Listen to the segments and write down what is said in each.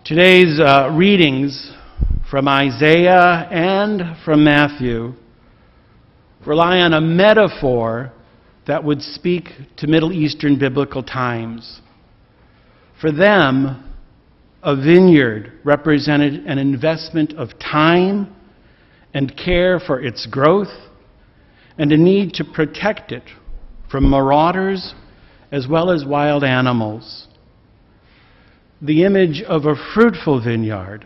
Today's readings from Isaiah and from Matthew rely on a metaphor that would speak to Middle Eastern biblical times. For them, a vineyard represented an investment of time and care for its growth and a need to protect it from marauders as well as wild animals. The image of a fruitful vineyard,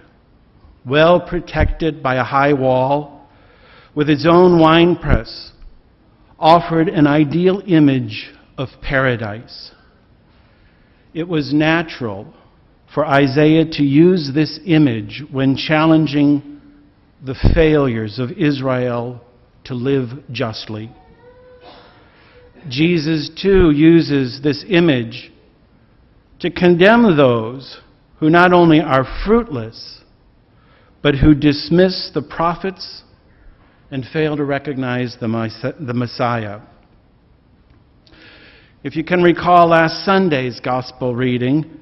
well protected by a high wall, with its own winepress, offered an ideal image of paradise. It was natural for Isaiah to use this image when challenging the failures of Israel to live justly. Jesus, too, uses this image to condemn those who not only are fruitless, but who dismiss the prophets and fail to recognize the Messiah. If you can recall last Sunday's gospel reading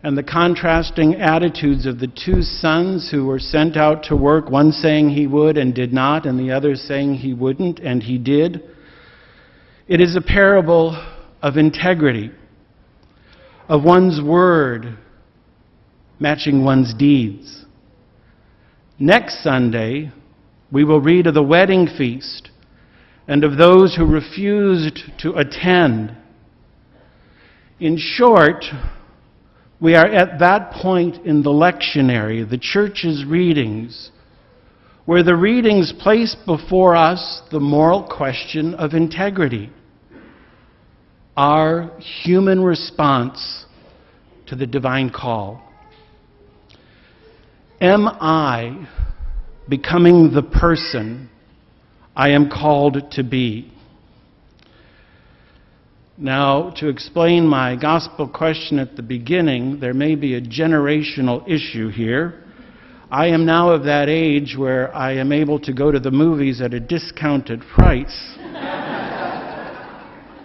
and the contrasting attitudes of the two sons who were sent out to work, one saying he would and did not, and the other saying he wouldn't and he did, it is a parable of integrity, of one's word matching one's deeds. Next Sunday, we will read of the wedding feast and of those who refused to attend. In short, we are at that point in the lectionary, the church's readings, where the readings place before us the moral question of integrity. Our human response to the divine call. Am I becoming the person I am called to be? Now, to explain my gospel question at the beginning, there may be a generational issue here. I am now of that age where I am able to go to the movies at a discounted price.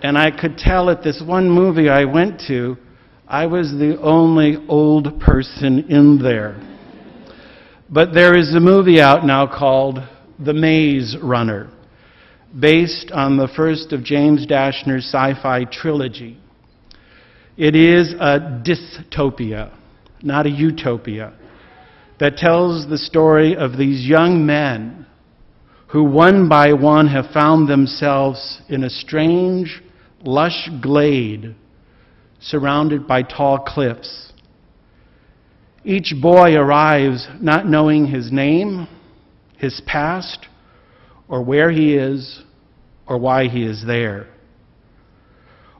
And I could tell at this one movie I went to, I was the only old person in there. But there is a movie out now called The Maze Runner, based on the first of James Dashner's sci-fi trilogy. It is a dystopia, not a utopia, that tells the story of these young men who one by one have found themselves in a strange, lush glade surrounded by tall cliffs. Each boy arrives not knowing his name, his past, or where he is, or why he is there.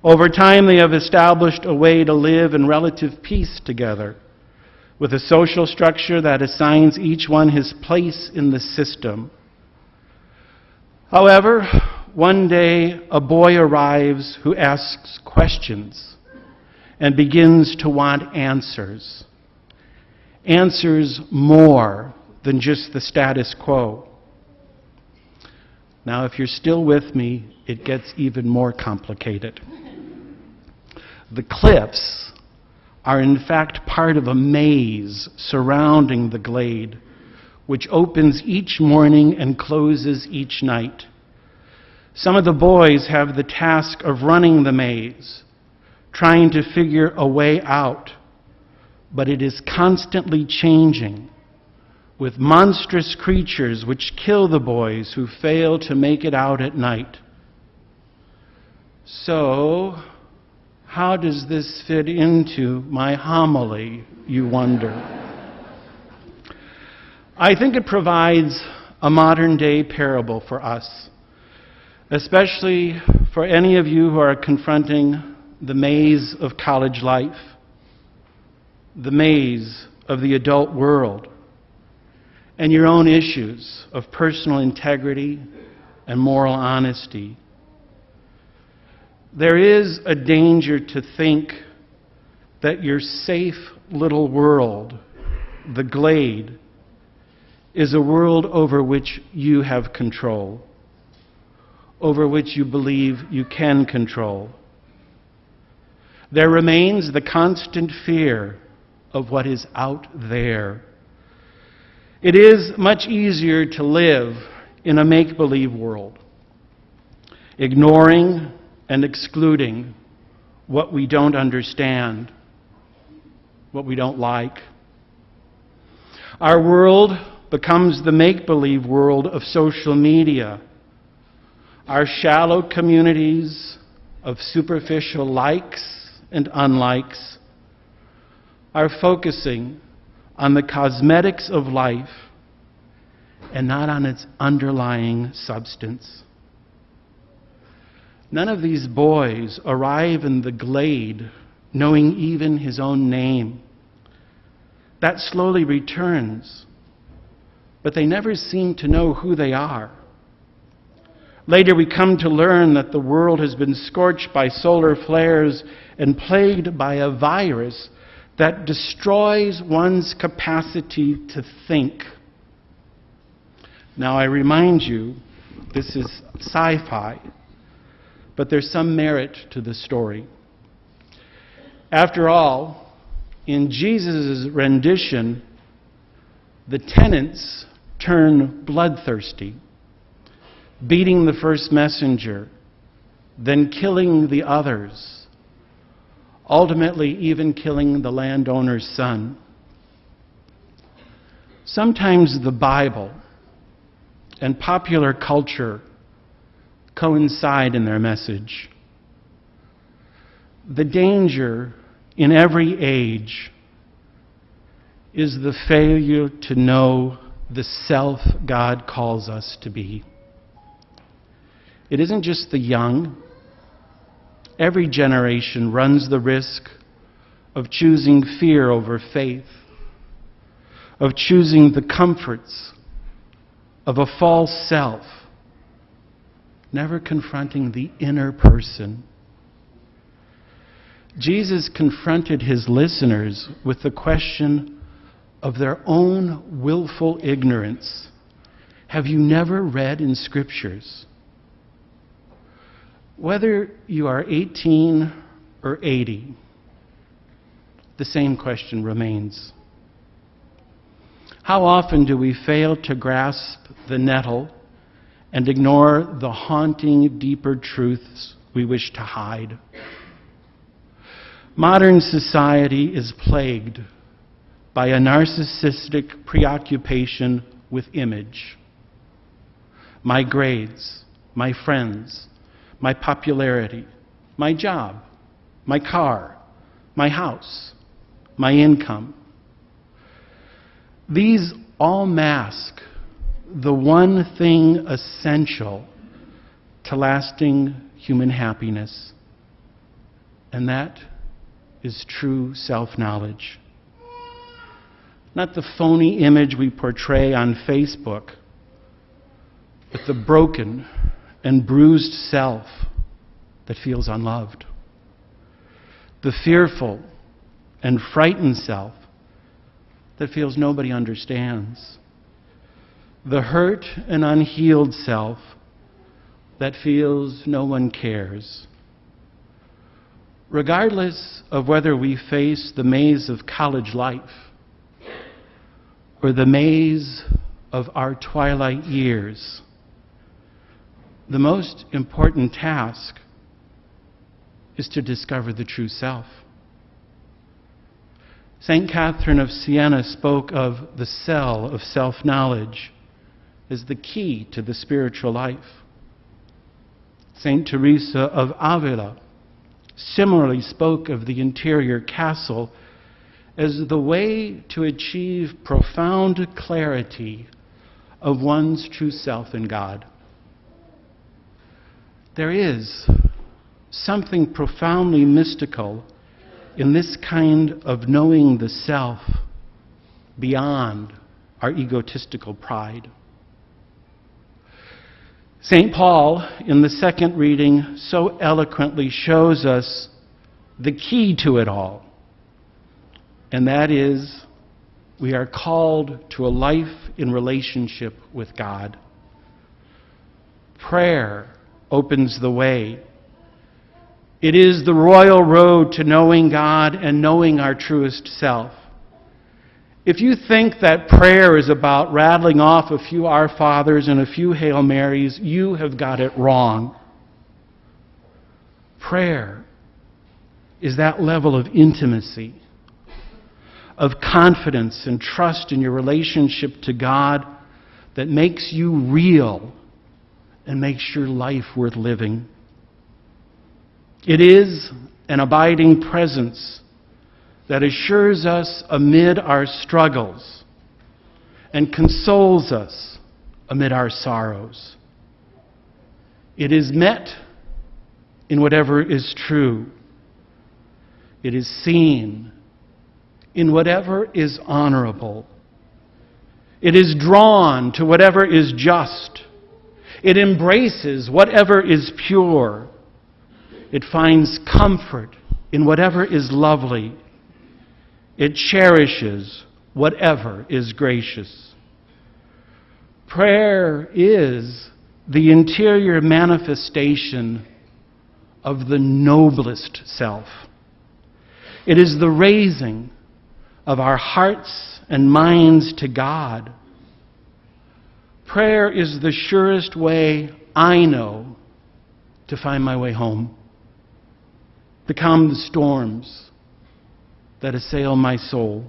Over time, they have established a way to live in relative peace together, with a social structure that assigns each one his place in the system. However, one day, a boy arrives who asks questions and begins to want answers. Answers more than just the status quo. Now, if you're still with me, it gets even more complicated. The cliffs are in fact part of a maze surrounding the glade, which opens each morning and closes each night. Some of the boys have the task of running the maze, trying to figure a way out, but it is constantly changing, with monstrous creatures which kill the boys who fail to make it out at night. So, how does this fit into my homily, you wonder? I think it provides a modern-day parable for us, especially for any of you who are confronting the maze of college life, the maze of the adult world, and your own issues of personal integrity and moral honesty. There is a danger to think that your safe little world, the glade, is a world over which you have control, over which you believe you can control. There remains the constant fear of what is out there. It is much easier to live in a make-believe world, ignoring and excluding what we don't understand, what we don't like. Our world becomes the make-believe world of social media. Our shallow communities of superficial likes and unlikes are focusing on the cosmetics of life and not on its underlying substance. None of these boys arrive in the glade knowing even his own name. That slowly returns, but they never seem to know who they are. Later we come to learn that the world has been scorched by solar flares and plagued by a virus that destroys one's capacity to think. Now I remind you, this is sci-fi, but there's some merit to the story. After all, in Jesus' rendition, the tenants turn bloodthirsty, beating the first messenger, then killing the others, ultimately even killing the landowner's son. Sometimes the Bible and popular culture coincide in their message. The danger in every age is the failure to know the self God calls us to be. It isn't just the young. Every generation runs the risk of choosing fear over faith, of choosing the comforts of a false self, never confronting the inner person. Jesus confronted his listeners with the question of their own willful ignorance. Have you never read in Scriptures? Whether you are 18 or 80, the same question remains. How often do we fail to grasp the nettle and ignore the haunting, deeper truths we wish to hide? Modern society is plagued by a narcissistic preoccupation with image. My grades, my friends, my popularity, my job, my car, my house, my income. These all mask the one thing essential to lasting human happiness, and that is true self-knowledge. Not the phony image we portray on Facebook, but the broken and bruised self that feels unloved. The fearful and frightened self that feels nobody understands. The hurt and unhealed self that feels no one cares. Regardless of whether we face the maze of college life or the maze of our twilight years, the most important task is to discover the true self. St. Catherine of Siena spoke of the cell of self-knowledge as the key to the spiritual life. St. Teresa of Avila similarly spoke of the interior castle as the way to achieve profound clarity of one's true self in God. There is something profoundly mystical in this kind of knowing the self beyond our egotistical pride. St. Paul, in the second reading, so eloquently shows us the key to it all, and that is we are called to a life in relationship with God. Prayer opens the way. It is the royal road to knowing God and knowing our truest self. If you think that prayer is about rattling off a few Our Fathers and a few Hail Marys, you have got it wrong. Prayer is that level of intimacy, of confidence and trust in your relationship to God that makes you real and makes your life worth living. It is an abiding presence that assures us amid our struggles and consoles us amid our sorrows. It is met in whatever is true. It is seen in whatever is honorable. It is drawn to whatever is just. It embraces whatever is pure. It finds comfort in whatever is lovely. It cherishes whatever is gracious. Prayer is the interior manifestation of the noblest self. It is the raising of our hearts and minds to God. Prayer is the surest way I know to find my way home, to calm the storms that assail my soul,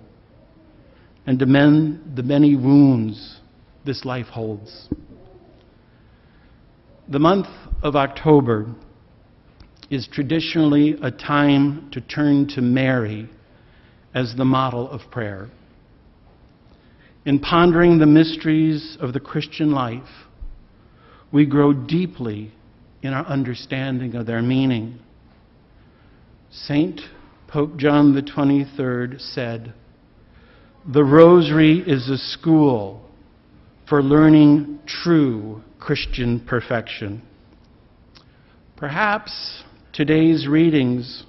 and to mend the many wounds this life holds. The month of October is traditionally a time to turn to Mary as the model of prayer. In pondering the mysteries of the Christian life, we grow deeply in our understanding of their meaning. Saint Pope John the 23rd said, "The Rosary is a school for learning true Christian perfection." Perhaps today's readings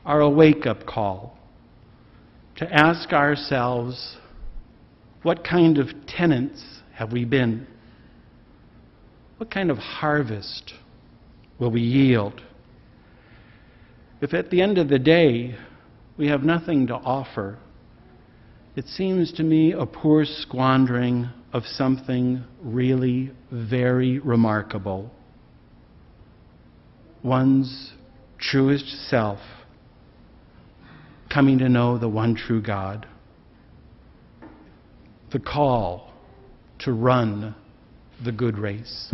are a wake-up call to ask ourselves, what kind of tenants have we been? What kind of harvest will we yield? If at the end of the day we have nothing to offer, it seems to me a poor squandering of something really very remarkable. One's truest self coming to know the one true God. The call to run the good race.